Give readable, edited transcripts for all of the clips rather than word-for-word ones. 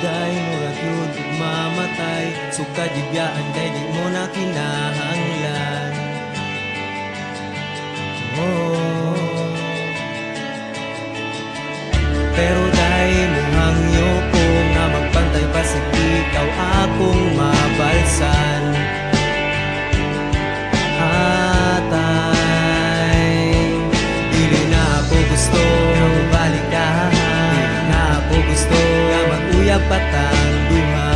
Kuday murag yun ug mamatay, sukad gibyaan kay di mo na kinahanglan. Pero dahil mo hangyo ko nga magpantay pa sa ikaw akong mabalsan. Dili na ako gusto nga mabalik ka, dili na ako gusto nga mag-uyab patang duha.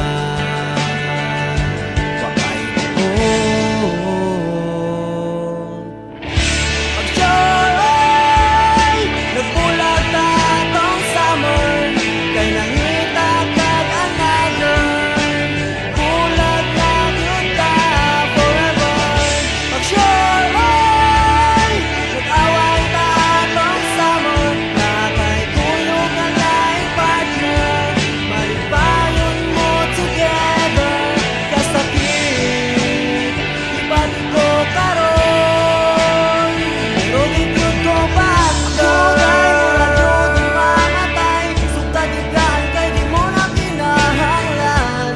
Wakay pag-joy, nagbulag ta tong summer, kay nangita kag another. Bulag na yun ta forever. Pag-joy, nag-away ta tong summer, na kay kuyog nga laing partner. Malipayon mo together, kasakit ibalik ko karon. Pero di yun ko pagdor, murag yun di mamatay, sukad igaan kay di mo na kinahanglan.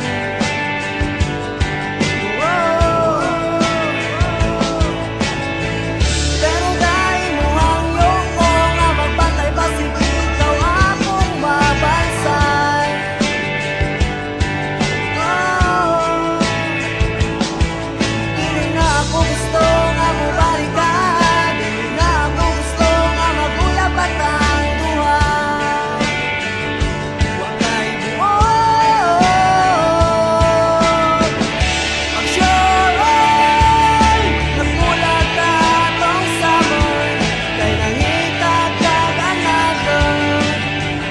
Pero dahil mo hangyo ko nga magpantay pa si ikaw akong mabansan. Dili na ako gusto nga mabalik ka, dili na ako gusto nga mag-uyab patang duha. Wakay buot, pag-joy, nagbulag ta tong summer, kay nangita kag another.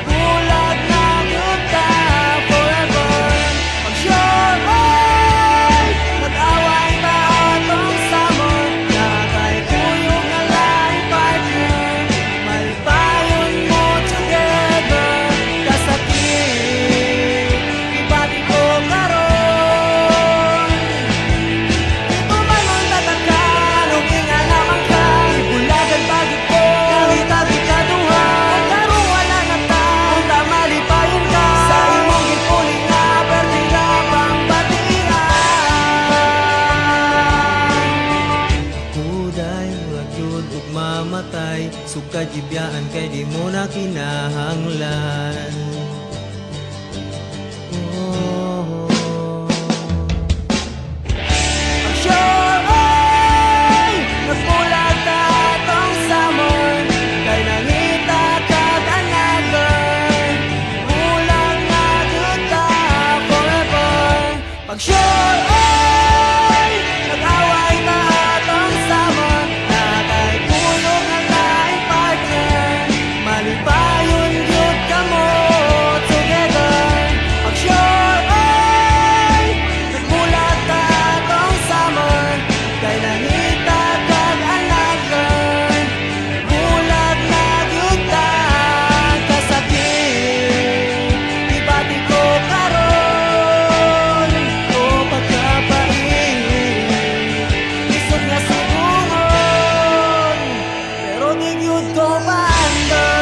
Bulag na yun ta forever. Pag-joy, nag-away ta tong summer, na kay kuyog nga laing partner. Malipayon mo together, kasakit ibati ko karon. Ito man ang tatakan, huminga naman ka, ibulagan pagod ko, nangita di ka duha. Karon wala na ta, punta malipayon ka, sa imong gipuling na perdida pang batian. Kuday murag yun ug mamatay, sukad gibyaan kay di mo na kinahanglan. Pag-joy, nagbulag ta tong summer, kay nangita kag another. Bulag na yun ta forever. Pag-joy, nag-away ta tong summer, na kay kuyog nga laing partner. Malipayon yun ka mo together. Pag-joy, nagbulag ta tong summer, kay nangita kag another. Bulag na yun ta, kasakit ibati ko karon. O pagkapait, isog na sigungon, pero di yun ko paandar.